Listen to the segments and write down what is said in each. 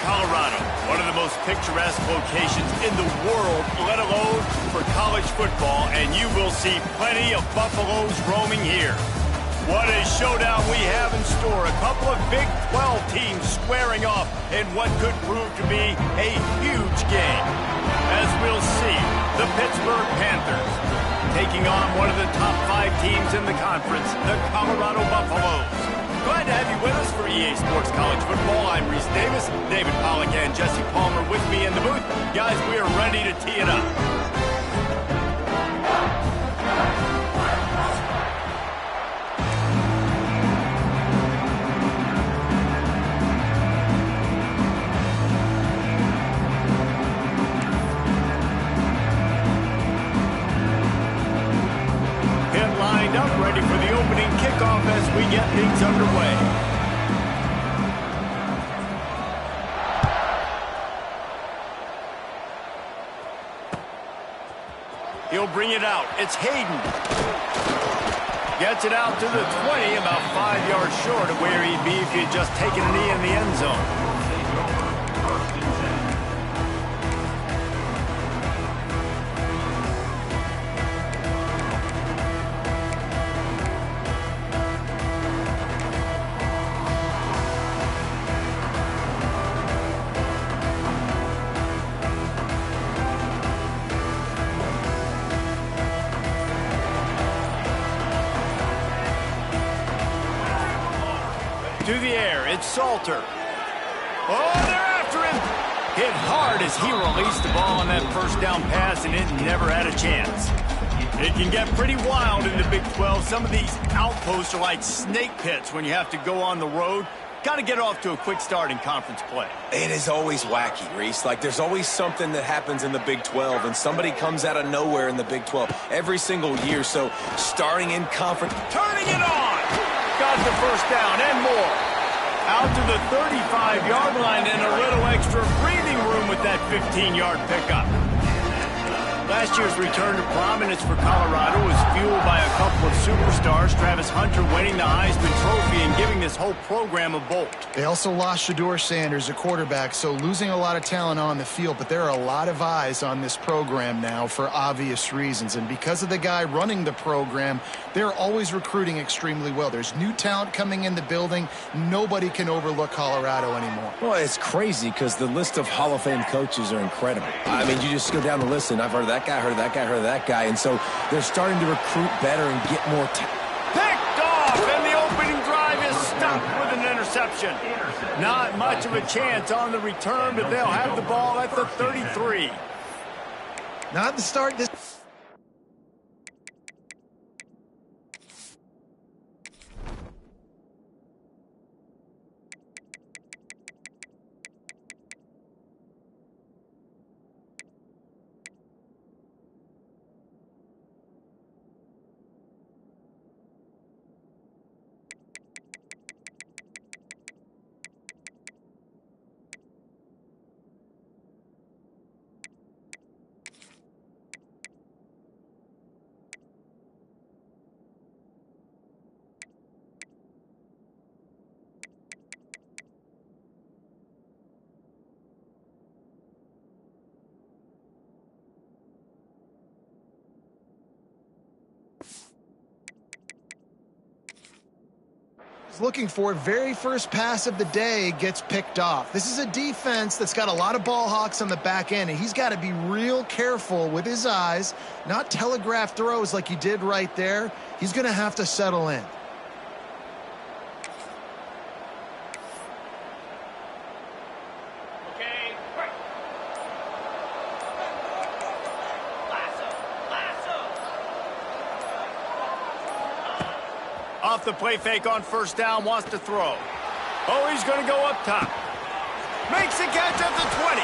Colorado, one of the most picturesque locations in the world, let alone for college football, and you will see plenty of Buffaloes roaming here. What a showdown we have in store. A couple of Big 12 teams squaring off in what could prove to be a huge game. As we'll see, the Pittsburgh Panthers taking on one of the top 5 teams in the conference, the Colorado Buffaloes. Glad to have you with us for EA Sports College Football. I'm Reese Davis, David Pollack, and Jesse Palmer with me in the booth. Guys, we are ready to tee it up. Ready for the opening kickoff as we get things underway. He'll bring it out. It's Hayden. Gets it out to the 20, about 5 yards short of where he'd be if he had just taken a knee in the end zone. To the air, it's Salter. Oh, they're after him. Hit hard as he released the ball on that first down pass, and it never had a chance. It can get pretty wild in the Big 12. Some of these outposts are like snake pits when you have to go on the road. Got to get off to a quick start in conference play. It is always wacky, Reese. Like, there's always something that happens in the Big 12, and somebody comes out of nowhere in the Big 12 every single year. So, starting in conference... Turning it on! Got the first down and more. Out to the 35-yard line and a little extra breathing room with that 15-yard pickup. Last year's return to prominence for Colorado was fueled by a couple of superstars, Travis Hunter winning the Heisman Trophy and giving this whole program a bolt. They also lost Shedeur Sanders, a quarterback, so losing a lot of talent on the field, but there are a lot of eyes on this program now for obvious reasons. And because of the guy running the program, they're always recruiting extremely well. There's new talent coming in the building. Nobody can overlook Colorado anymore. Well, it's crazy because the list of Hall of Fame coaches are incredible. I mean, you just go down the list, and I've heard of that guy, heard of that guy, heard of that guy. And so they're starting to recruit better and get more picked off, and the opening drive is stopped with an interception. Not much of a chance on the return, but they'll have the ball at the 33. Not the start this... looking for very first pass of the day gets picked off. This is a defense that's got a lot of ball hawks on the back end, and he's got to be real careful with his eyes, not telegraph throws like he did right there. He's going to have to settle in. Off the play fake on first down, wants to throw. Oh, he's going to go up top. Makes the catch at the 20.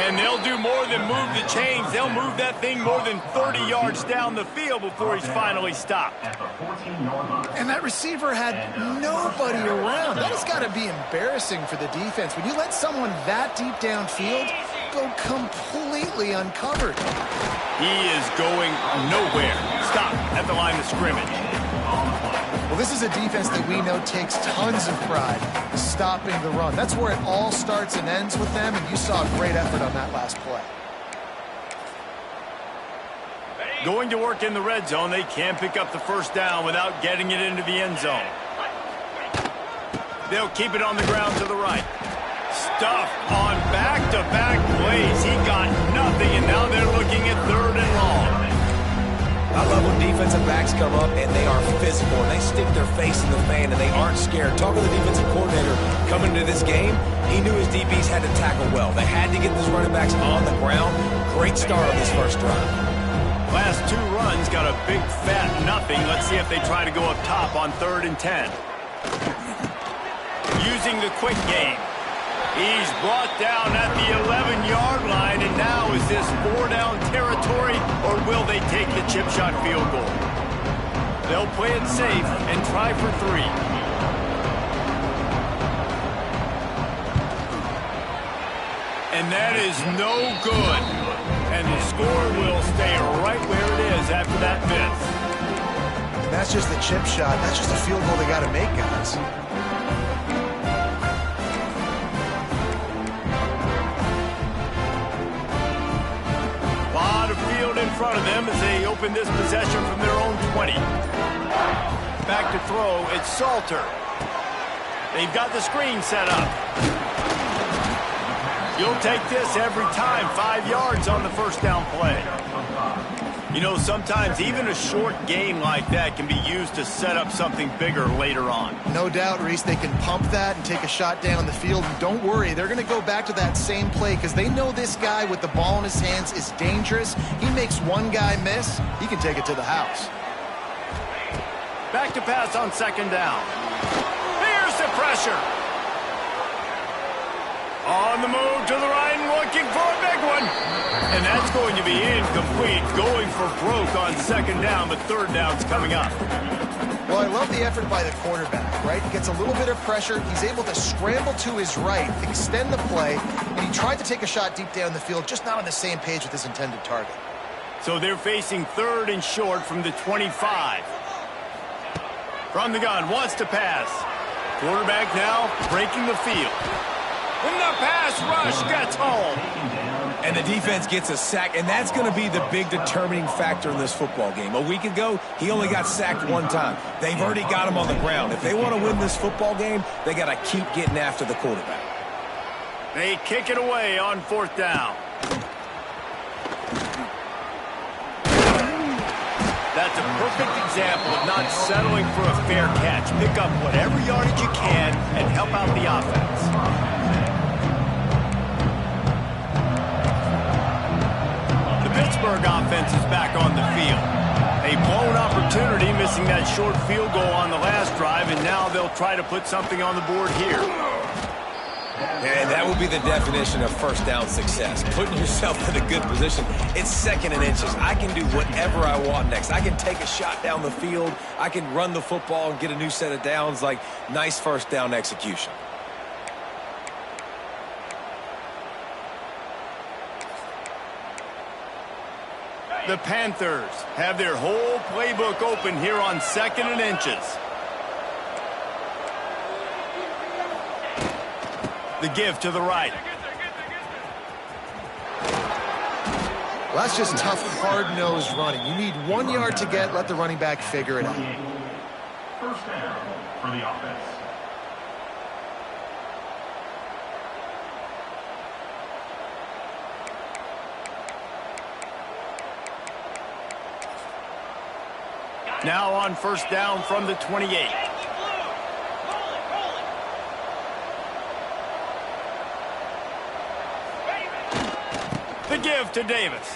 And they'll do more than move the chains. They'll move that thing more than 30 yards down the field before he's finally stopped. And that receiver had nobody around. That has got to be embarrassing for the defense. When you let someone that deep downfield go completely uncovered. He is going nowhere. Stop at the line of scrimmage. Well, this is a defense that we know takes tons of pride. stopping the run. That's where it all starts and ends with them, and you saw a great effort on that last play. Going to work in the red zone, they can't pick up the first down without getting it into the end zone. They'll keep it on the ground to the right. Stuffed on back-to-back plays. He got nothing, and now they're looking at 3rd and long. I love when defensive backs come up and they are physical and they stick their face in the fan and they aren't scared. Talking to the defensive coordinator coming into this game, he knew his DBs had to tackle well. They had to get these running backs on the ground. Great start on this first drive. Last 2 runs got a big fat nothing. Let's see if they try to go up top on 3rd and 10. Using the quick game. He's brought down at the 11-yard line, and now is this 4-down territory, or will they take the chip shot field goal? They'll play it safe and try for 3. And that is no good. And the score will stay right where it is after that miss. And that's just the chip shot. That's just a field goal they got to make, guys. In front of them as they open this possession from their own 20. Back to throw, it's Salter. They've got the screen set up. You'll take this every time. 5 yards on the first down play. You know, sometimes even a short game like that can be used to set up something bigger later on. No doubt, Reese, they can pump that and take a shot down the field. And don't worry, they're going to go back to that same play because they know this guy with the ball in his hands is dangerous. He makes one guy miss, he can take it to the house. Back to pass on 2nd down. Here's the pressure. On the move to the right and looking for a big one. And that's going to be incomplete. Going for broke on 2nd down, but 3rd down's coming up. Well, I love the effort by the quarterback, right? He gets a little bit of pressure. He's able to scramble to his right, extend the play, and he tried to take a shot deep down the field, just not on the same page with his intended target. So they're facing 3rd and short from the 25. From the gun, wants to pass. Quarterback now breaking the field. When the pass rush gets home. And the defense gets a sack, and that's going to be the big determining factor in this football game. A week ago, he only got sacked 1 time. They've already got him on the ground. If they want to win this football game, they got to keep getting after the quarterback. They kick it away on 4th down. That's a perfect example of not settling for a fair catch. Pick up whatever yardage you can and help out the offense. Pittsburgh offense is back on the field. A blown opportunity, missing that short field goal on the last drive, and now they'll try to put something on the board here. And that will be the definition of first down success. Putting yourself in a good position. It's 2nd and inches. I can do whatever I want next. I can take a shot down the field. I can run the football and get a new set of downs. Like, nice first down execution. The Panthers have their whole playbook open here on 2nd and inches. The give to the right. Well, that's just tough, hard-nosed running. You need 1 yard to get, let the running back figure it out. First down for the offense. Now on 1st down from the 28. The give to Davis.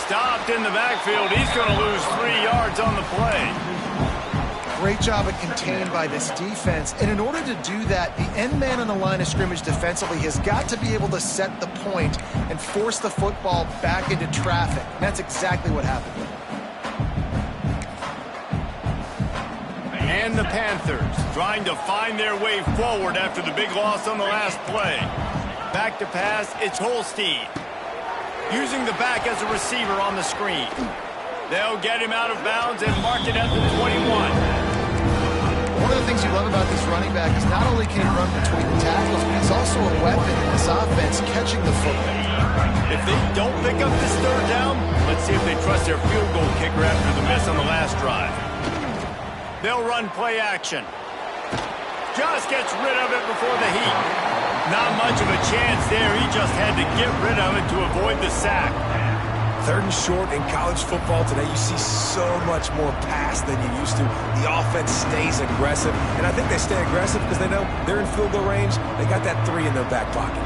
Stopped in the backfield. He's going to lose 3 yards on the play. Great job at contained by this defense. And in order to do that, the end man on the line of scrimmage defensively has got to be able to set the point and force the football back into traffic. And that's exactly what happened. And the Panthers trying to find their way forward after the big loss on the last play. Back to pass, it's Holstein. Using the back as a receiver on the screen. They'll get him out of bounds and mark it at the 21. One of the things you love about this running back is not only can he run between the tackles, but he's also a weapon in this offense catching the football. If they don't pick up this third down, let's see if they trust their field goal kicker after the miss on the last drive. They'll run play action. Just gets rid of it before the heat. Not much of a chance there. He just had to get rid of it to avoid the sack. 3rd and short in college football today, you see so much more pass than you used to. The offense stays aggressive, and I think they stay aggressive because they know they're in field goal range. They got that 3 in their back pocket.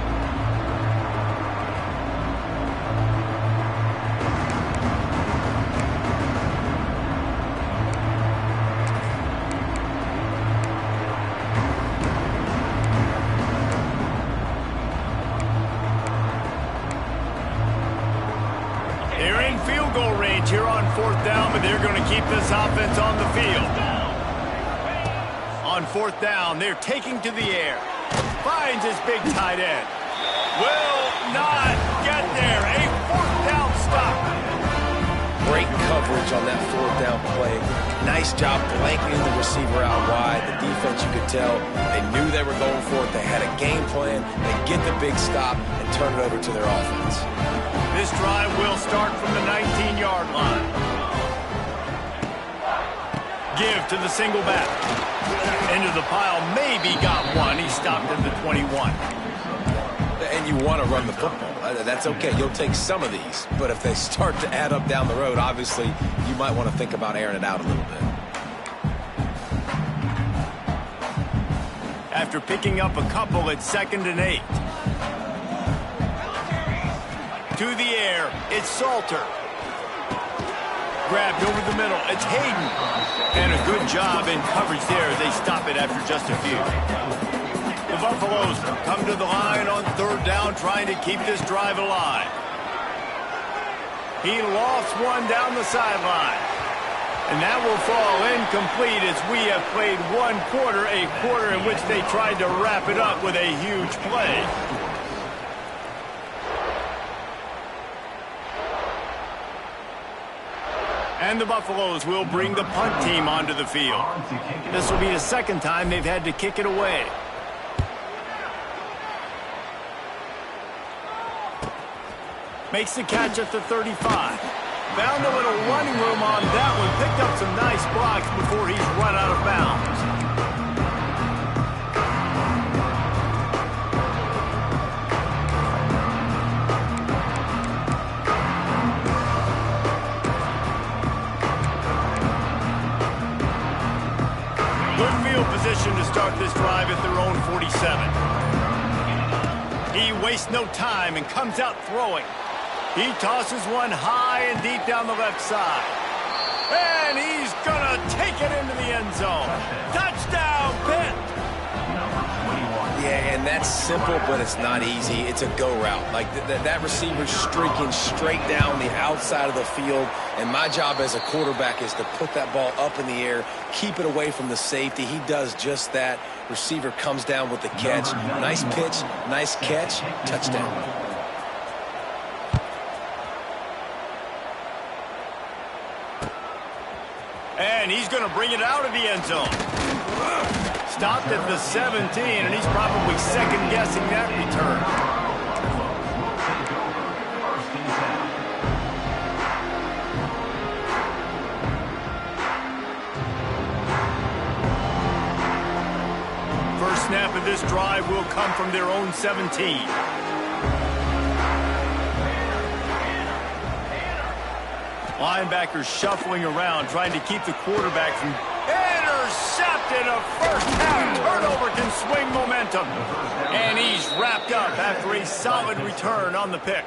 They're in field goal range here on 4th down, but they're going to keep this offense on the field. On 4th down, they're taking to the air. Finds his big tight end. Will not get there. A 4th down stop. Great coverage on that 4th down play. Nice job blanketing the receiver out wide. The defense, you could tell, they knew they were going for it. They had a game plan. They get the big stop and turn it over to their offense. This drive will start from the 19-yard line. Give to the single back. Into the pile, maybe got one. He stopped at the 21. And you want to run the football. That's okay. You'll take some of these. But if they start to add up down the road, obviously, you might want to think about airing it out a little bit. After picking up a couple, it's 2nd and 8. To the air, it's Salter. Grabbed over the middle, it's Hayden. And a good job in coverage there. They stop it after just a few. The Buffaloes come to the line on 3rd down, trying to keep this drive alive. He lost one down the sideline. And that will fall incomplete as we have played one quarter, a quarter in which they tried to wrap it up with a huge play. And the Buffaloes will bring the punt team onto the field. This will be the 2nd time they've had to kick it away. Makes the catch at the 35. Found a little running room on that one. Picked up some nice blocks before he's run out of bounds. Position to start this drive at their own 47. He wastes no time and comes out throwing. He tosses one high and deep down the left side. And he's going to take it into the end zone. Touchdown, Pitt! Yeah, and that's simple, but it's not easy. It's a go route. Like, that receiver's streaking straight down the outside of the field, and my job as a quarterback is to put that ball up in the air, keep it away from the safety. He does just that. Receiver comes down with the catch. Nice pitch, nice catch, touchdown. And he's going to bring it out of the end zone. Stopped at the 17, and he's probably second-guessing that return. First snap of this drive will come from their own 17. Linebackers shuffling around, trying to keep the quarterback from... Intercepted! A first-half turnover can swing momentum. And he's wrapped up after a solid return on the pick.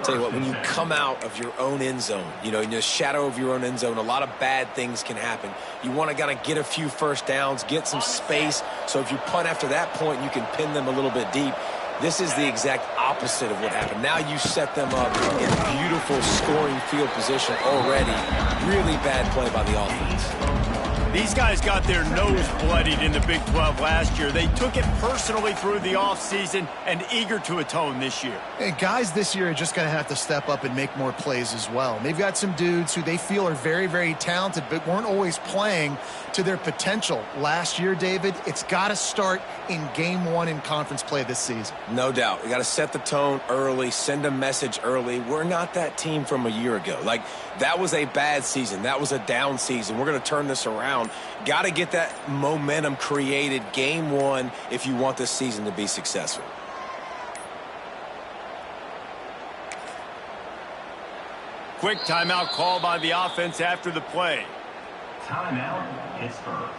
Tell you what, when you come out of your own end zone, in the shadow of your own end zone, a lot of bad things can happen. You want to kind of get a few first downs, get some space, so if you punt after that point, you can pin them a little bit deep. This is the exact opposite of what happened. Now you set them up in beautiful scoring field position already. Really bad play by the offense. These guys got their nose bloodied in the Big 12 last year. They took it personally through the offseason and eager to atone this year. And guys this year are just going to have to step up and make more plays as well. They've got some dudes who they feel are very, very talented but weren't always playing to their potential. Last year, David, it's got to start in Game 1 in conference play this season. No doubt. You got to set the tone early, send a message early. We're not that team from a year ago. Like, that was a bad season. That was a down season. We're going to turn this around. Got to get that momentum created Game 1 if you want this season to be successful. Quick timeout call by the offense after the play. Timeout, Pittsburgh.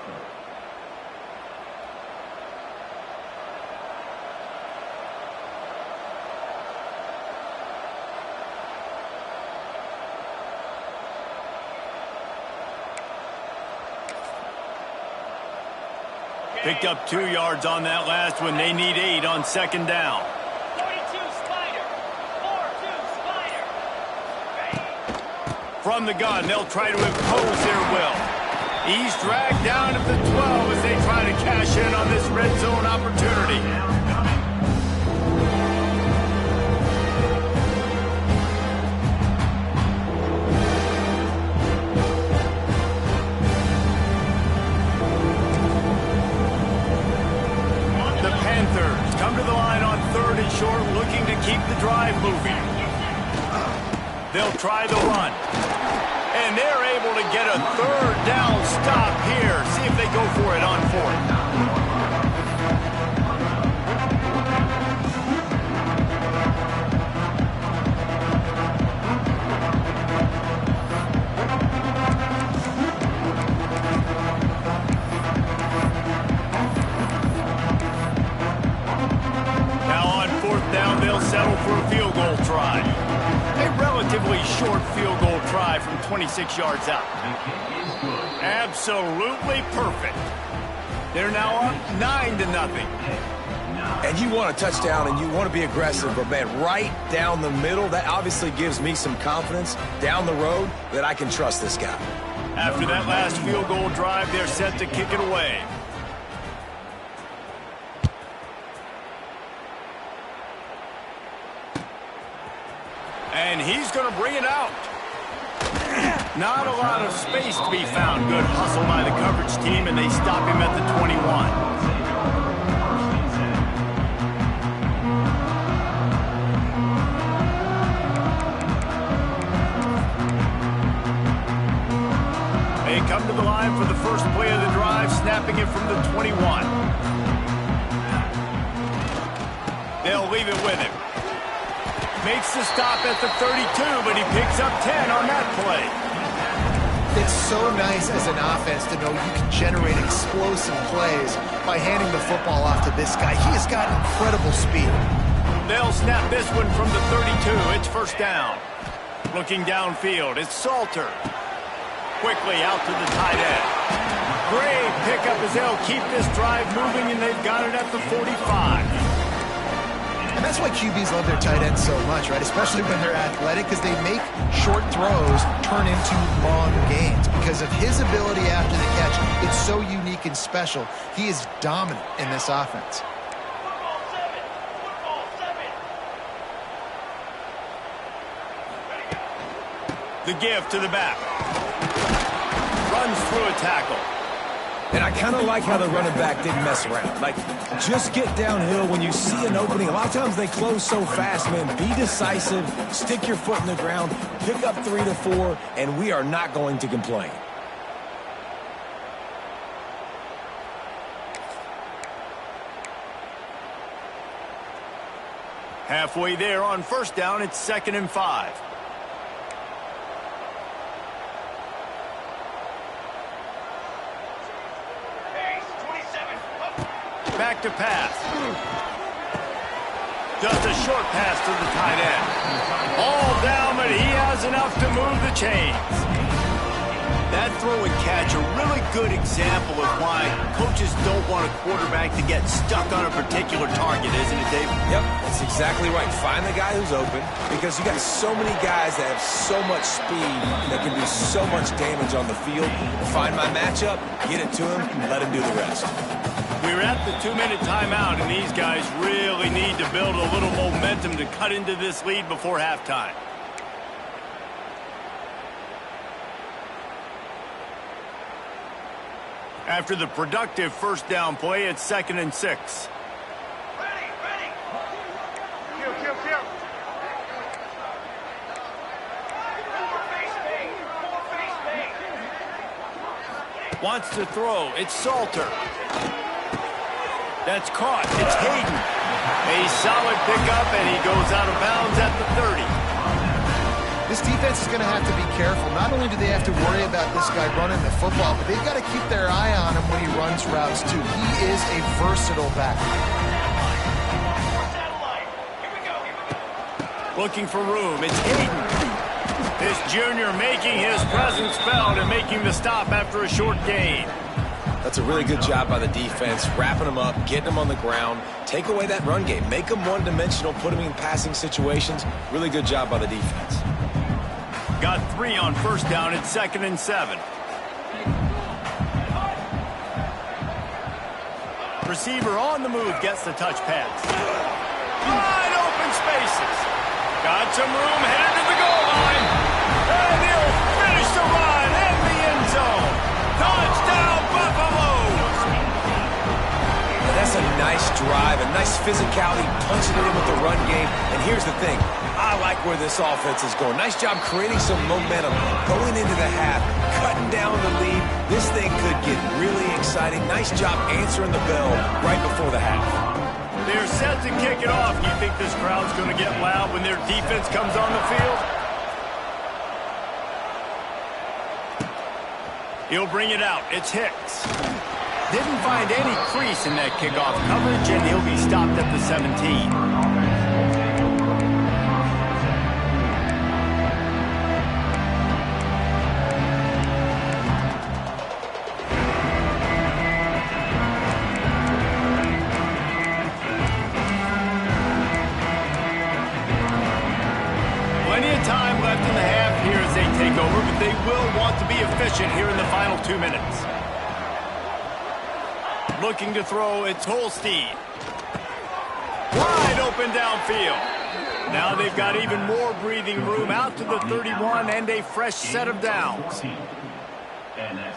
Picked up 2 yards on that last one. They need 8 on second down. 42 Spider. 4-2 Spider. From the gun, they'll try to impose their will. He's dragged down at the 12 as they try to cash in on this red zone opportunity. Come to the line on 3rd and short, looking to keep the drive moving. They'll try the run. And they're able to get a 3rd down stop here. See if they go for it on 4th. They'll settle for a field goal try. A relatively short field goal try from 26 yards out. Absolutely perfect. They're now up 9-0. And you want a touchdown and you want to be aggressive, but man, right down the middle, that obviously gives me some confidence down the road that I can trust this guy. After that last field goal drive, they're set to kick it away. And he's going to bring it out. Not a lot of space to be found. Good hustle by the coverage team, and they stop him at the 21. They come to the line for the first play of the drive, snapping it from the 21. They'll leave it with him. Makes the stop at the 32, but he picks up 10 on that play. It's so nice as an offense to know you can generate explosive plays by handing the football off to this guy. He has got incredible speed. They'll snap this one from the 32. It's 1st down. Looking downfield, it's Salter. Quickly out to the tight end. Great pickup as they'll keep this drive moving, and they've got it at the 45. And that's why QBs love their tight ends so much, right? Especially when they're athletic, because they make short throws turn into long gains. Because of his ability after the catch, it's so unique and special. He is dominant in this offense. The give to the back. Runs through a tackle. And I kind of like how the running back didn't mess around. Like, just get downhill when you see an opening. A lot of times they close so fast, man. Be decisive, stick your foot in the ground, pick up 3 to 4, and we are not going to complain. Halfway there on 1st down, it's 2nd and 5. Back to pass. Just a short pass to the tight end. All down, but he has enough to move the chains. That throw and catch, a really good example of why coaches don't want a quarterback to get stuck on a particular target, isn't it, Dave? Yep, that's exactly right. Find the guy who's open, because you got so many guys that have so much speed that can do so much damage on the field. Find my matchup, get it to him, and let him do the rest. We're at the 2-minute timeout, and these guys really need to build a little momentum to cut into this lead before halftime. After the productive first down play, it's 2nd and 6. Ready. Kill. Wants to throw. It's Salter. That's caught. It's Hayden. A solid pickup, and he goes out of bounds at the 30. This defense is going to have to be careful. Not only do they have to worry about this guy running the football, but they've got to keep their eye on him when he runs routes, too. He is a versatile back. Looking for room. It's Hayden. This junior making his presence felt and making the stop after a short gain. That's a really good job by the defense, wrapping them up, getting them on the ground, take away that run game, make them one-dimensional, put them in passing situations. Really good job by the defense. Got 3 on first down. It's 2nd and 7. Receiver on the move gets the touch pass. Wide open spaces. Got some room headed to the goal line. And he'll finish the run in the end zone. Touchdown, Buffaloes! That's a nice drive, a nice physicality, punching it in with the run game. And here's the thing. I like where this offense is going. Nice job creating some momentum, going into the half, cutting down the lead. This thing could get really exciting. Nice job answering the bell right before the half. They're set to kick it off. You think this crowd's going to get loud when their defense comes on the field? He'll bring it out. It's Hicks. Didn't find any crease in that kickoff coverage, and he'll be stopped at the 17. Time left in the half here as they take over, but they will want to be efficient here in the final 2 minutes. Looking to throw, it's Holstein. Wide open downfield. Now they've got even more breathing room out to the 31 and a fresh set of downs.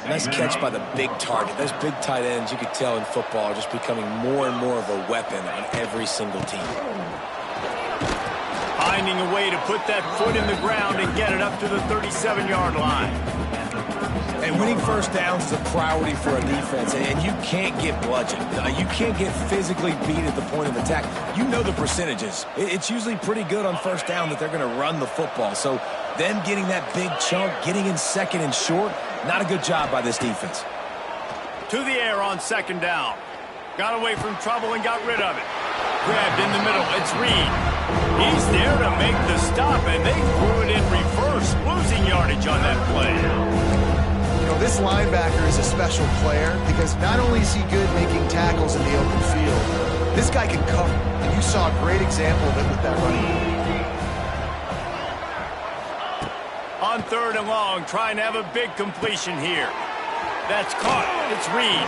Nice catch by the big target. Those big tight ends, you could tell in football, are just becoming more and more of a weapon on every single team. Finding a way to put that foot in the ground and get it up to the 37-yard line. And winning first downs is a priority for a defense, and you can't get bludgeoned. You can't get physically beat at the point of attack. You know the percentages. It's usually pretty good on first down that they're going to run the football. So them getting that big chunk, getting in second and short, not a good job by this defense. To the air on 2nd down. Got away from trouble and got rid of it. Grabbed in the middle. It's Reed. He's there to make the stop, and they threw it in reverse, losing yardage on that play. You know, this linebacker is a special player because not only is he good making tackles in the open field, this guy can cover, and you saw a great example of it with that run. On 3rd and long, trying to have a big completion here. That's caught. It's Reed.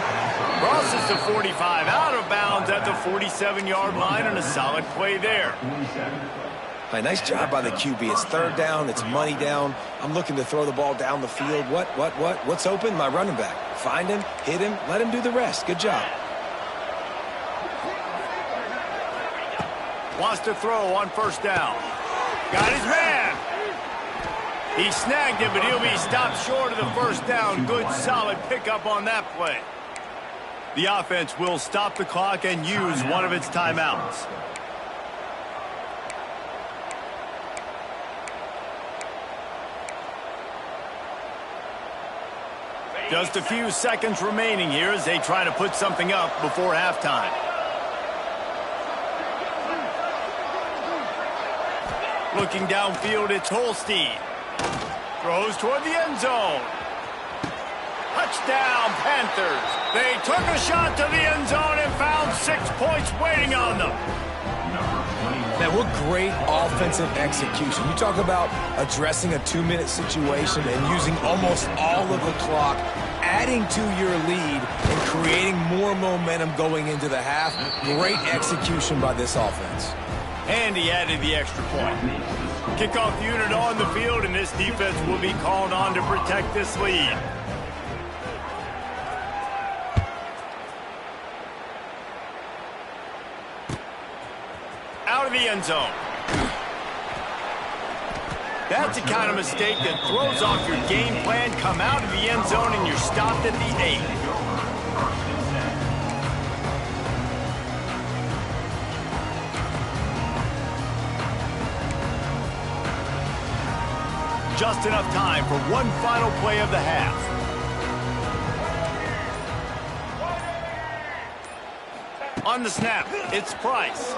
Crosses the 45, out of bounds at the 47-yard line, and a solid play there. Right, nice job by the QB. It's 3rd down. It's money down. I'm looking to throw the ball down the field. What's open? My running back. Find him, hit him, let him do the rest. Good job. Wants to throw on 1st down. Got his man. He snagged it, but he'll be stopped short of the 1st down. Good, solid pickup on that play. The offense will stop the clock and use one of its timeouts. Just a few seconds remaining here as they try to put something up before halftime. Looking downfield, it's Holstein. Throws toward the end zone. Touchdown, Panthers. They took a shot to the end zone and found 6 points waiting on them. Man, what great offensive execution. You talk about addressing a 2-minute situation and using almost all of the clock, adding to your lead and creating more momentum going into the half. Great execution by this offense. And he added the extra point. Kickoff unit on the field, and this defense will be called on to protect this lead. Out of the end zone. That's the kind of mistake that throws off your game plan. Come out of the end zone and you're stopped at the 8. Just enough time for one final play of the half. On the snap, it's Price.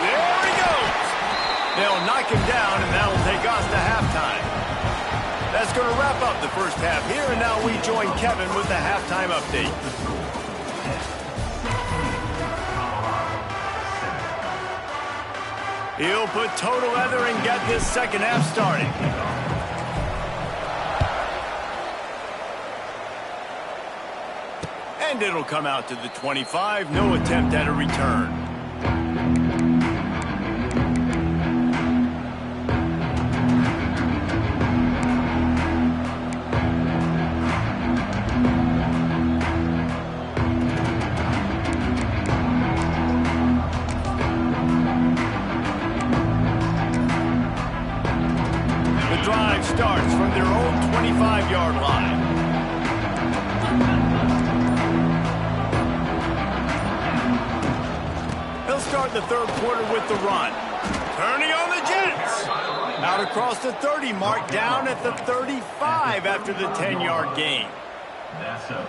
There he goes. They'll knock him down, and that'll take us to halftime. That's going to wrap up the first half here, and now we join Kevin with the halftime update. He'll put total leather and get this second half started. And it'll come out to the 25. No attempt at a return. The drive starts from their own 25-yard line. They'll start the third quarter with the run. Turning on the Jets. Out across the 30 mark, down at the 35 after the 10-yard gain.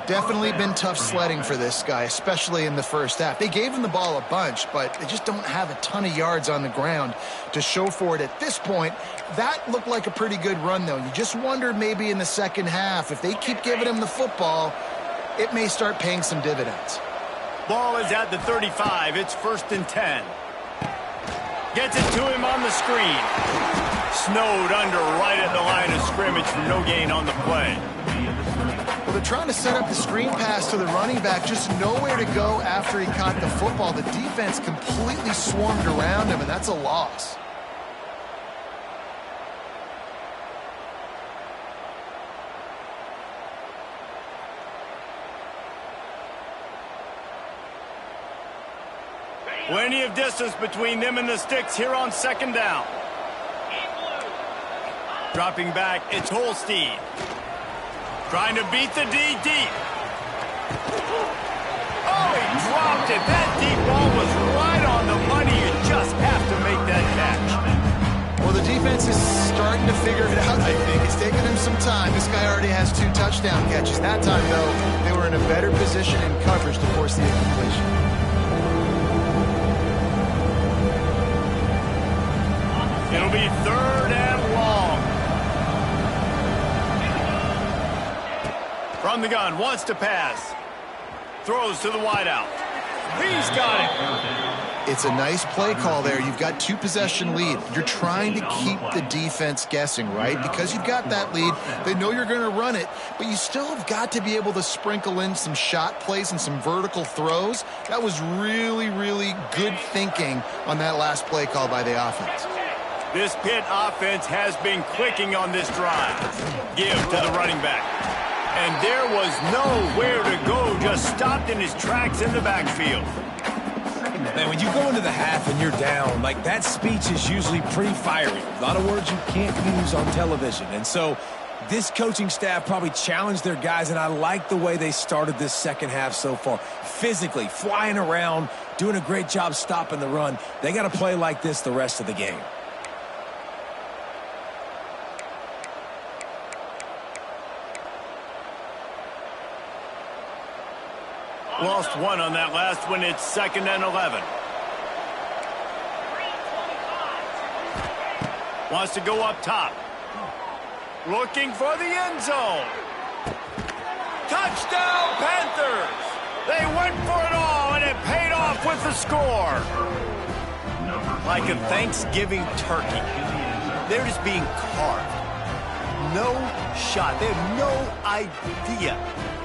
Definitely been tough sledding for this guy, especially in the first half. They gave him the ball a bunch, but they just don't have a ton of yards on the ground to show for it at this point. That looked like a pretty good run, though. You just wondered maybe in the second half, if they keep giving him the football, it may start paying some dividends. Ball is at the 35. It's 1st and 10. Gets it to him on the screen. Snowed under right at the line of scrimmage for no gain on the play. Well, they're trying to set up the screen pass to the running back, just nowhere to go after he caught the football. The defense completely swarmed around him, and that's a loss. Plenty of distance between them and the sticks here on second down. Dropping back, it's Holstein. Trying to beat the D deep. Oh, he dropped it. That deep ball was right on the money. You just have to make that catch. Well, the defense is starting to figure it out, I think. It's taking them some time. This guy already has 2 touchdown catches. That time, though, they were in a better position in coverage to force the incompletion. It'll be 3rd and long. From the gun, wants to pass. Throws to the wideout. He's got it. It's a nice play call there. You've got 2-possession lead. You're trying to keep the defense guessing, right? Because you've got that lead. They know you're going to run it, but you still have got to be able to sprinkle in some shot plays and some vertical throws. That was really, really good thinking on that last play call by the offense. This Pitt offense has been clicking on this drive. Give to the running back. And there was nowhere to go, just stopped in his tracks in the backfield. Man, when you go into the half and you're down, like that speech is usually pretty fiery. A lot of words you can't use on television. And so this coaching staff probably challenged their guys, and I like the way they started this second half so far. Physically, flying around, doing a great job stopping the run. They got to play like this the rest of the game. Lost 1 on that last one. It's 2nd and 11. Wants to go up top. Looking for the end zone. Touchdown, Panthers! They went for it all, and it paid off with the score. Like a Thanksgiving turkey, they're just being carved. No shot. They have no idea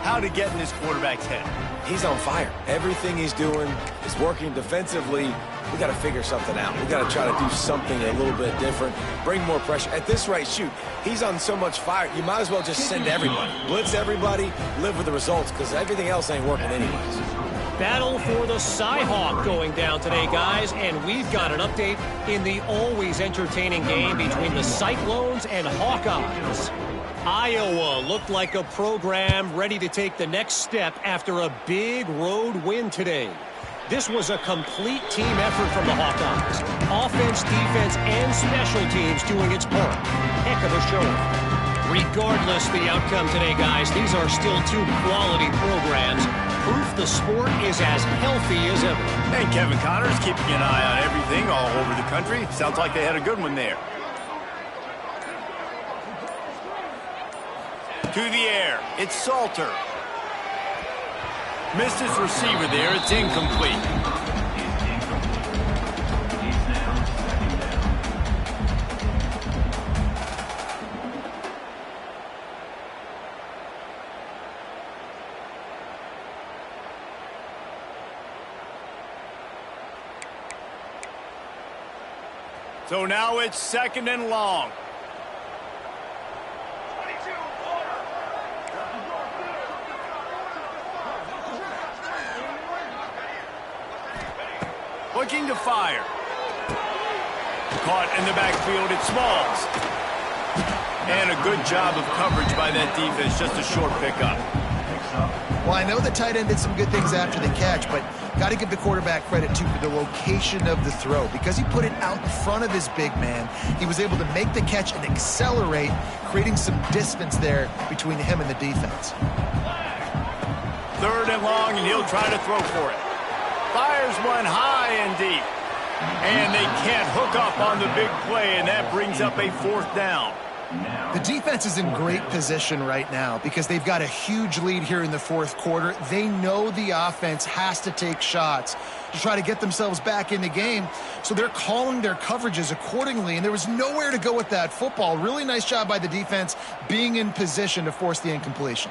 how to get in this quarterback's head. He's on fire. Everything he's doing is working defensively. We got to figure something out. We got to try to do something a little bit different, bring more pressure. At this rate, shoot, he's on so much fire, you might as well just send everybody. Blitz everybody, live with the results, because everything else ain't working anyways. Battle for the Cy-Hawk going down today, guys, and we've got an update in the always entertaining game between the Cyclones and Hawkeyes. Iowa looked like a program ready to take the next step after a big road win today. This was a complete team effort from the Hawkeyes. Offense, defense, and special teams doing its part. Heck of a show. Regardless the outcome today, guys, these are still two quality programs. Proof the sport is as healthy as ever. And Kevin Connors keeping an eye on everything all over the country. Sounds like they had a good one there. To the air, it's Salter. Missed his receiver there, it's incomplete. So now it's 2nd and long. Looking to fire. Caught in the backfield, it's Smalls. And a good job of coverage by that defense, just a short pickup. Well, I know the tight end did some good things after the catch, but got to give the quarterback credit, too, for the location of the throw. Because he put it out in front of his big man, he was able to make the catch and accelerate, creating some distance there between him and the defense. 3rd and long, and he'll try to throw for it. Fires one high and deep. And they can't hook up on the big play, and that brings up a 4th down. The defense is in great position right now because they've got a huge lead here in the 4th quarter. They know the offense has to take shots to try to get themselves back in the game, so they're calling their coverages accordingly, and there was nowhere to go with that football. Really nice job by the defense being in position to force the incompletion.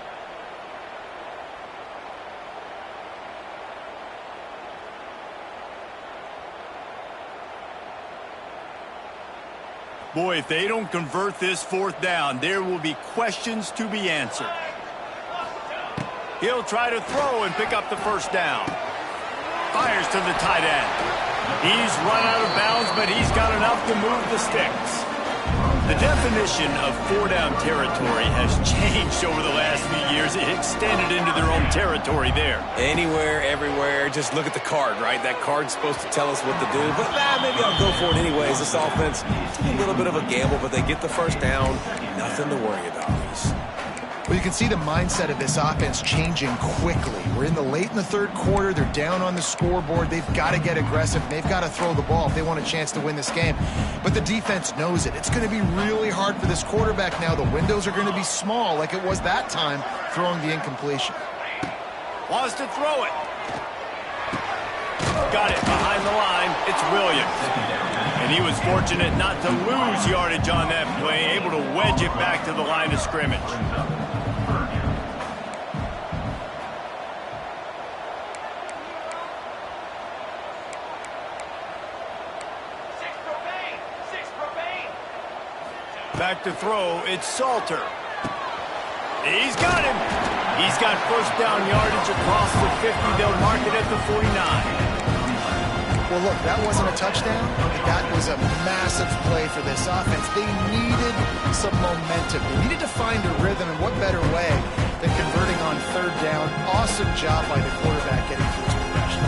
Boy, if they don't convert this 4th down, there will be questions to be answered. He'll try to throw and pick up the 1st down. Fires to the tight end. He's run out of bounds, but he's got enough to move the sticks. The definition of 4-down territory has changed over the last few years. It extended into their own territory there. Anywhere, everywhere, just look at the card, right? That card's supposed to tell us what to do, but maybe I'll go for it anyways. This offense, it's a little bit of a gamble, but they get the 1st down. Nothing to worry about, Reese. Well, you can see the mindset of this offense changing quickly. We're in the late in the 3rd quarter. They're down on the scoreboard. They've got to get aggressive. They've got to throw the ball if they want a chance to win this game. But the defense knows it. It's going to be really hard for this quarterback now. The windows are going to be small like it was that time throwing the incompletion. Wants to throw it. Got it behind the line. It's Williams. And he was fortunate not to lose yardage on that play, able to wedge it back to the line of scrimmage. Back to throw, it's Salter. He's got him. He's got 1st down yardage across the 50. They'll mark it at the 49. Well, look, that wasn't a touchdown. That was a massive play for this offense. They needed some momentum. They needed to find a rhythm, and what better way than converting on 3rd down. Awesome job by the quarterback getting through his progression.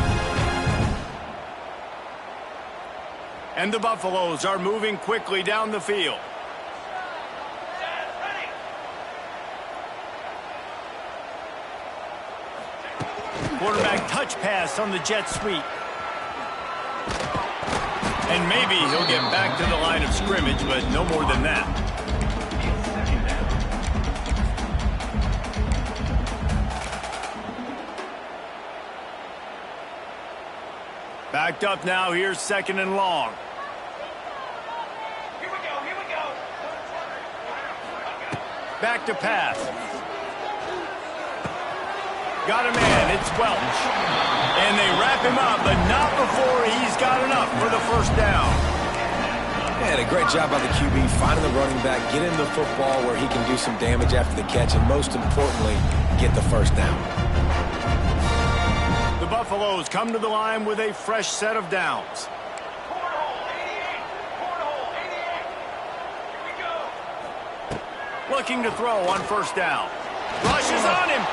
And the Buffaloes are moving quickly down the field. Quarterback touch pass on the jet sweep. And maybe he'll get back to the line of scrimmage, but no more than that. Backed up now. Here's 2nd and long. Here we go, here we go. Back to pass. Got a man. It's Welch. And they wrap him up, but not before he's got enough for the first down. And a great job by the QB finding the running back, getting the football where he can do some damage after the catch, and most importantly, get the first down. The Buffaloes come to the line with a fresh set of downs. Cornhole, 88. Cornhole, 88. Here we go. Looking to throw on first down. Rushes on him.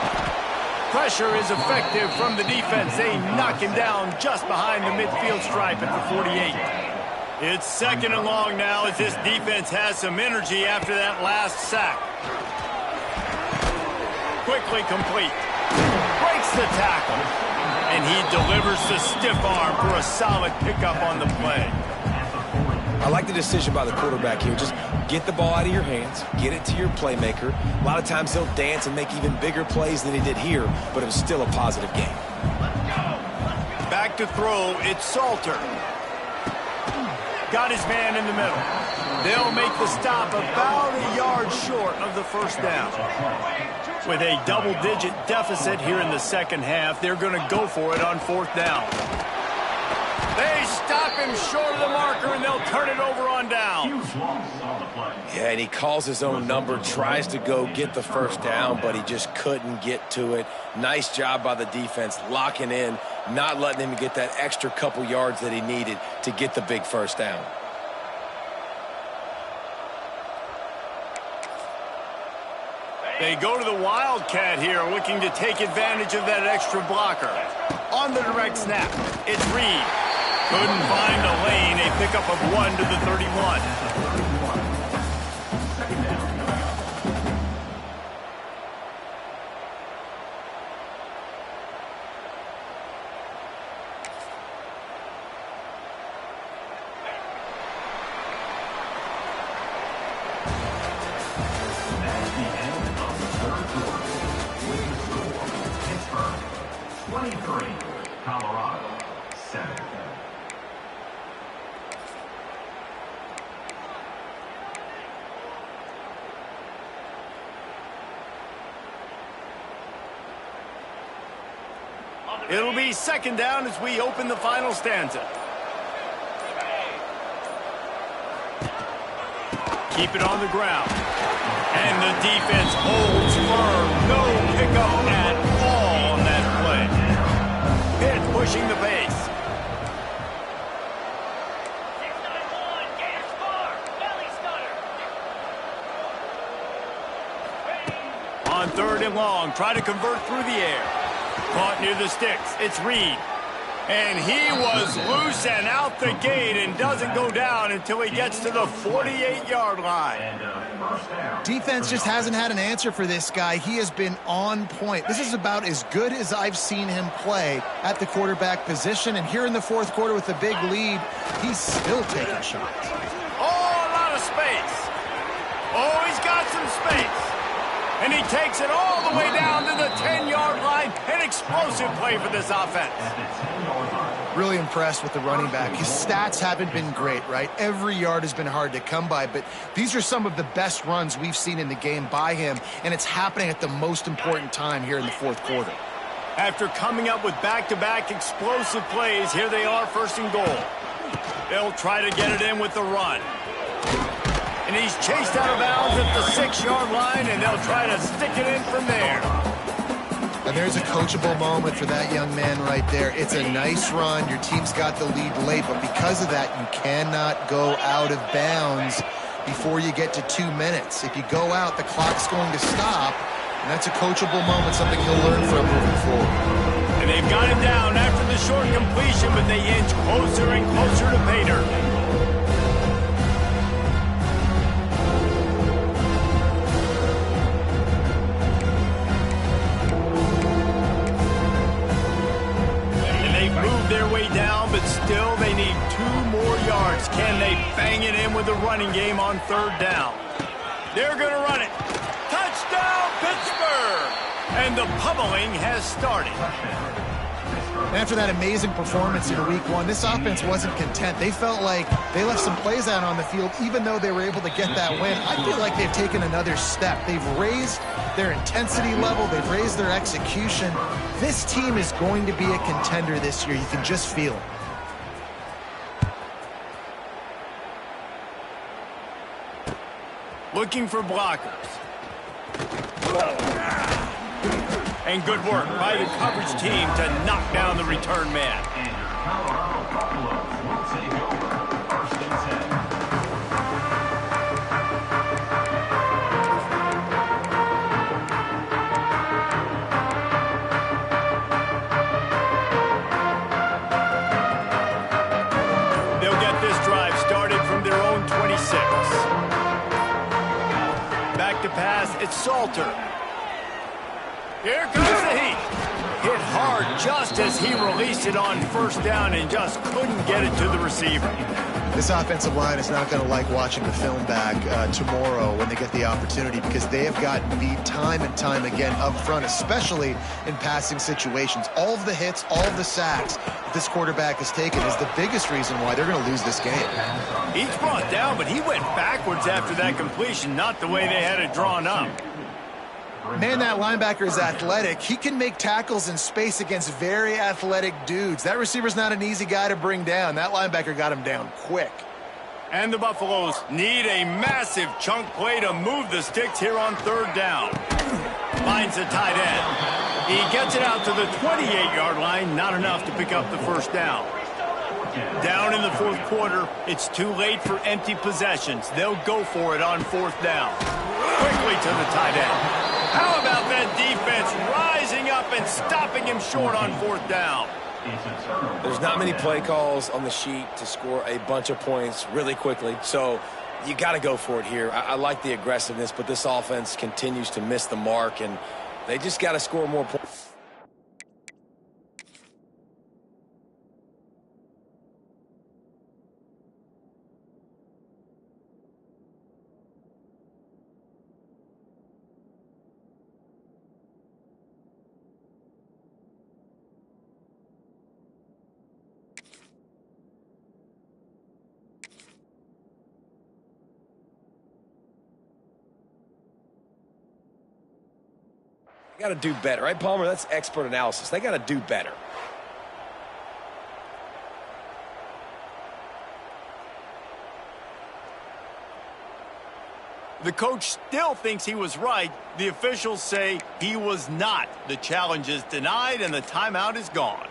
Pressure is effective from the defense. They knock him down just behind the midfield stripe at the 48. It's 2nd and long now as this defense has some energy after that last sack. Quickly complete. Breaks the tackle. And he delivers the stiff arm for a solid pickup on the play. I like the decision by the quarterback here. Just get the ball out of your hands, get it to your playmaker. A lot of times he'll dance and make even bigger plays than he did here, but it was still a positive game. Back to throw, it's Salter. Got his man in the middle. They'll make the stop about a yard short of the first down. With a double-digit deficit here in the second half, they're going to go for it on 4th down. They stop him short of the marker, and they'll turn it over on down. Yeah, and he calls his own number, tries to go get the first down, but he just couldn't get to it. Nice job by the defense, locking in, not letting him get that extra couple yards that he needed to get the big first down. They go to the Wildcat here, looking to take advantage of that extra blocker. On the direct snap, it's Reed. Couldn't find a lane. A pickup of 1 to the 31. That's the end of the third quarter. With the score, Pittsburgh 23, Colorado 7. It'll be 2nd down as we open the final stanza. Keep it on the ground. And the defense holds firm. No pickup at all on that play. Pitt pushing the pace. 691, gas bar, belly stunner. On 3rd and long, try to convert through the air. Caught near the sticks. It's Reed. And he was loose and out the gate and doesn't go down until he gets to the 48-yard line. Defense just hasn't had an answer for this guy. He has been on point. This is about as good as I've seen him play at the quarterback position. And here in the 4th quarter with the big lead, he's still taking shots. Oh, a lot of space. Oh, he's got some space. And he takes it all the way down to the 10-yard line. An explosive play for this offense. Really impressed with the running back. His stats haven't been great, right? Every yard has been hard to come by, but these are some of the best runs we've seen in the game by him, and it's happening at the most important time here in the 4th quarter. After coming up with back-to-back explosive plays, here they are 1st and goal. They'll try to get it in with the run. And he's chased out of bounds at the 6-yard line, and they'll try to stick it in from there. And there's a coachable moment for that young man right there. It's a nice run. Your team's got the lead late, but because of that, you cannot go out of bounds before you get to 2 minutes. If you go out, the clock's going to stop, and that's a coachable moment, something he'll learn from moving forward. And they've got him down after the short completion, but they inch closer and closer to pay dirt. Their way down, but still they need 2 more yards. Can they bang it in with the running game on 3rd down? They're going to run it. Touchdown, Pittsburgh! And the pummeling has started. And after that amazing performance in week 1, this offense wasn't content. They felt like they left some plays out on the field, even though they were able to get that win. I feel like they've taken another step. They've raised their intensity level. They've raised their execution. This team is going to be a contender this year. You can just feel it. Looking for blockers. And good work by the coverage team to knock down the return man. And your Colorado Buffaloes will take over 1st and 10. They'll get this drive started from their own 26. Back to pass, it's Salter. Here comes the heat. Hit hard just as he released it on 1st down and just couldn't get it to the receiver. This offensive line is not going to like watching the film back tomorrow when they get the opportunity, because they have gotten beat time and time again up front, especially in passing situations. All of the hits, all of the sacks that this quarterback has taken is the biggest reason why they're going to lose this game. Each brought down, but he went backwards after that completion, not the way they had it drawn up. Man, that linebacker is athletic. He can make tackles in space against very athletic dudes. That receiver's not an easy guy to bring down. That linebacker got him down quick. And the Buffaloes need a massive chunk play to move the sticks here on 3rd down. Finds the tight end. He gets it out to the 28-yard line, not enough to pick up the 1st down. Down in the 4th quarter, it's too late for empty possessions. They'll go for it on 4th down. Quickly to the tight end. How about that defense rising up and stopping him short on 4th down? There's not many play calls on the sheet to score a bunch of points really quickly, so you got to go for it here. I like the aggressiveness, but this offense continues to miss the mark, and they just got to score more points. Got to do better, right, Palmer? That's expert analysis. They got to do better. The coach still thinks he was right. The officials say he was not. The challenge is denied and the timeout is gone.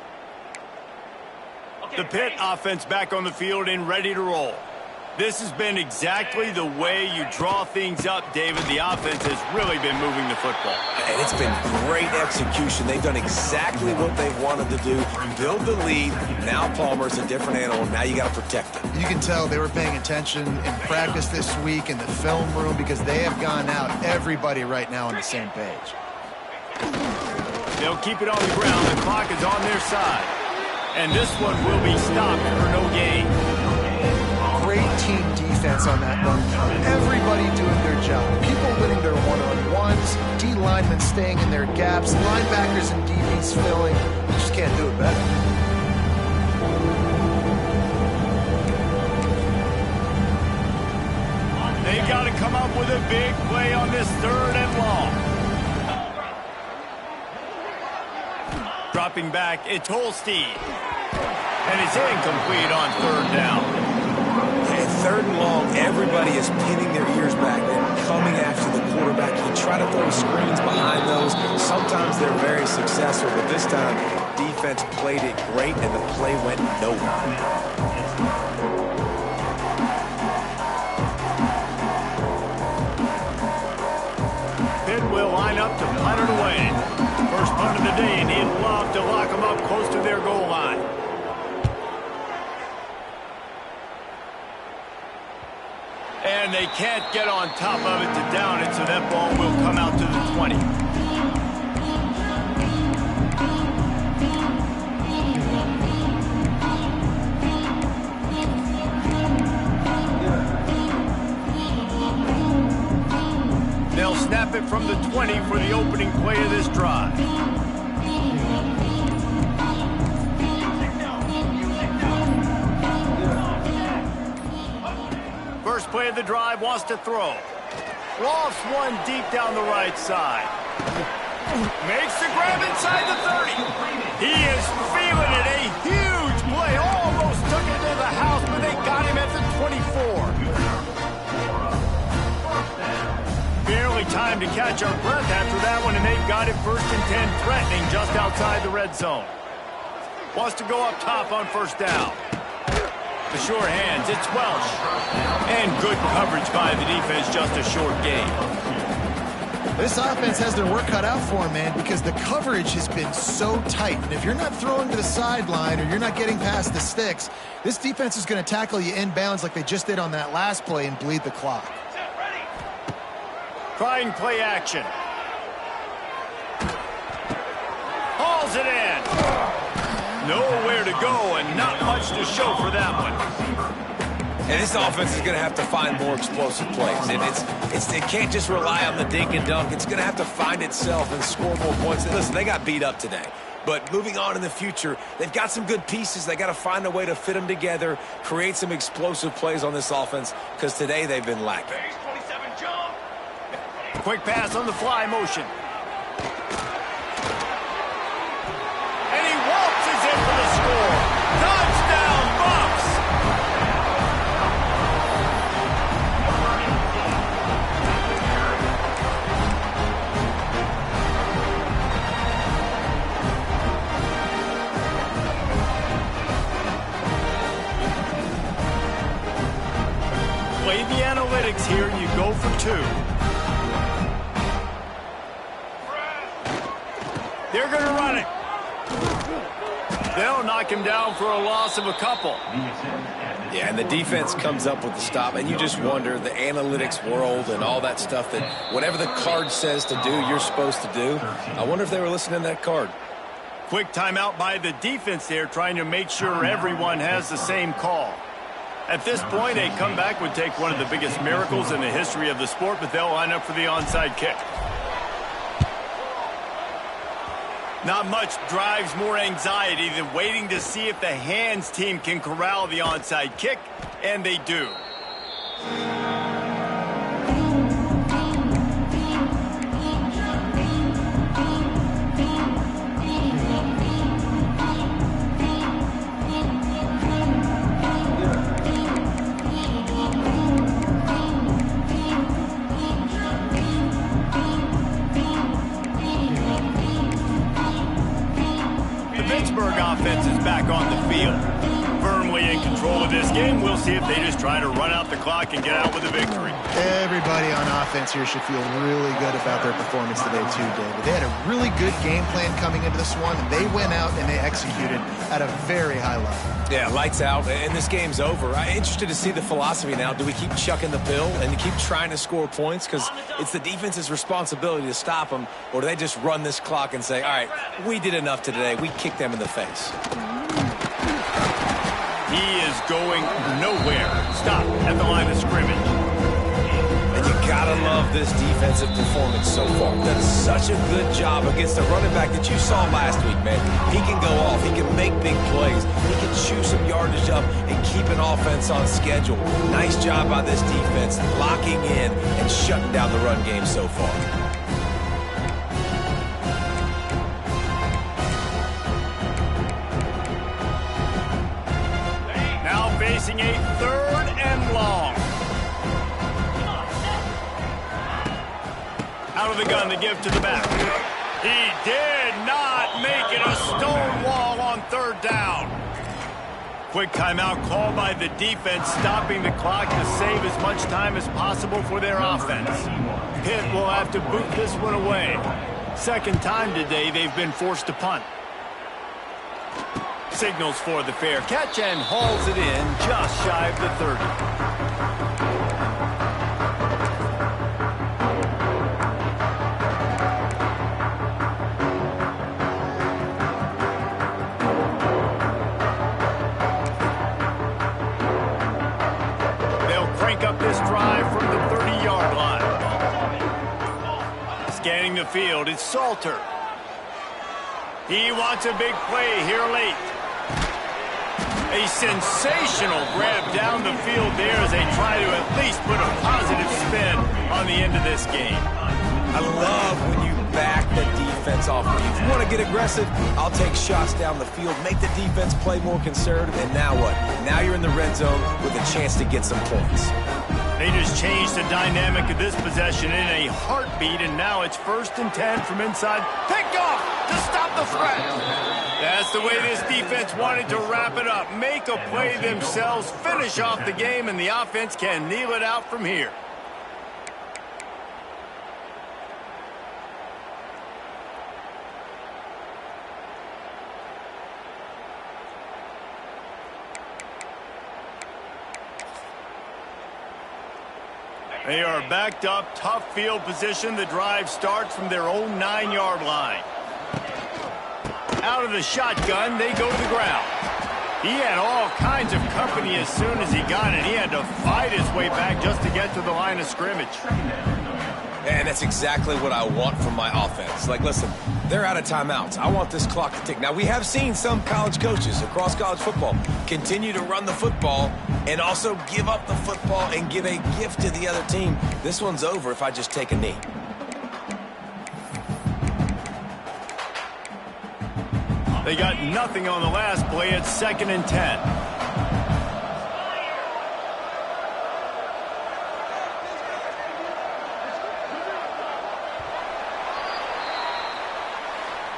The Pitt offense back on the field and ready to roll. This has been exactly the way you draw things up, David. The offense has really been moving the football. And it's been great execution. They've done exactly what they wanted to do. Build the lead. Now Palmer's a different animal. Now you got to protect him. You can tell they were paying attention in practice this week in the film room, because they have gone out, everybody right now on the same page. They'll keep it on the ground. The clock is on their side. And this one will be stopped for no gain. Great team defense on that run count. Everybody doing their job. People winning their one-on-ones, D linemen staying in their gaps, linebackers and DBs filling. You just can't do it better. They got to come up with a big play on this 3rd and long. Dropping back, it's Holstein. And it's incomplete on 3rd down. At 3rd and long, everybody is pinning their ears back and coming after the quarterback. You try to throw screens behind those. Sometimes they're very successful, but this time, defense played it great, and the play went nowhere. Pitt will line up to punt it away. First punt of the day, and he'd love to lock them up close to their goal line. And they can't get on top of it to down it, so that ball will come out to the 20. They'll snap it from the 20 for the opening play of this drive. play of the drive, wants to throw. Lofts one deep down the right side. Makes the grab inside the 30. He is feeling it. A huge play. Almost took it to the house, but they got him at the 24. Barely time to catch our breath after that one, and they've got it 1st and 10, threatening just outside the red zone. Wants to go up top on 1st down. The sure hands, it's Welsh. And good coverage by the defense, just a short gain. This offense has their work cut out for them, man, because the coverage has been so tight. And if you're not throwing to the sideline or you're not getting past the sticks, this defense is going to tackle you inbounds like they just did on that last play and bleed the clock. Trying play action. Hauls it in. Nowhere to go and not much to show for that one. And this offense is going to have to find more explosive plays. And it can't just rely on the dink and dunk. It's going to have to find itself and score more points. And listen, they got beat up today. But moving on in the future, they've got some good pieces. They got to find a way to fit them together, create some explosive plays on this offense, because today they've been lacking. Quick pass on the fly motion. And he waltzes in for the score. Touchdown, Bucks! Play the analytics here, and you go for 2. They're going to run it. They'll knock him down for a loss of a couple. Yeah, and the defense comes up with the stop, and you just wonder, the analytics world and all that stuff, that whatever the card says to do, you're supposed to do. I wonder if they were listening to that card. Quick timeout by the defense there, trying to make sure everyone has the same call. At this point, a comeback would take one of the biggest miracles in the history of the sport, but they'll line up for the onside kick. Not much drives more anxiety than waiting to see if the hands team can corral the onside kick, and they do. Offense is back on the field. Firmly in control of this game. We'll see if they just try to run out the clock and get out with a victory. Everybody on offense here should feel really good about their performance today too, David. They had a really good game plan coming into this one, and they went out and they executed at a very high level. Yeah, lights out, and this game's over. I'm interested to see the philosophy now. Do we keep chucking the pill and keep trying to score points? Because it's the defense's responsibility to stop them, or do they just run this clock and say, all right, we did enough today. We kicked them in the face. He is going nowhere. Stop at the line of scrimmage. And you gotta love this defensive performance so far. Done such a good job against the running back that you saw last week, man. He can go off. He can make big plays. He can chew some yardage up and keep an offense on schedule. Nice job by this defense, locking in and shutting down the run game so far. Now facing a 3rd and long. Out of the gun to give to the back. He did not make it a stone wall on 3rd down. Quick timeout called by the defense, stopping the clock to save as much time as possible for their offense. Pitt will have to boot this one away. 2nd time today they've been forced to punt. Signals for the fair catch and hauls it in just shy of the 30. Up this drive from the 30-yard line. Scanning the field, it's Salter. He wants a big play here late. A sensational grab down the field there as they try to at least put a positive spin on the end of this game. I love when you back the defense off. If you want to get aggressive, I'll take shots down the field, make the defense play more conservative, and now what? Now you're in the red zone with a chance to get some points. They just changed the dynamic of this possession in a heartbeat, and now it's 1st and 10 from inside. Picked off to stop the threat. That's the way this defense wanted to wrap it up. Make a play themselves, finish off the game, and the offense can kneel it out from here. They are backed up, tough field position. The drive starts from their own 9-yard line. Out of the shotgun, they go to the ground. He had all kinds of company as soon as he got it. He had to fight his way back just to get to the line of scrimmage. And that's exactly what I want from my offense. Like, listen, they're out of timeouts. I want this clock to tick. Now, we have seen some college coaches across college football continue to run the football and also give up the football and give a gift to the other team. This one's over if I just take a knee. They got nothing on the last play. It's 2nd and 10.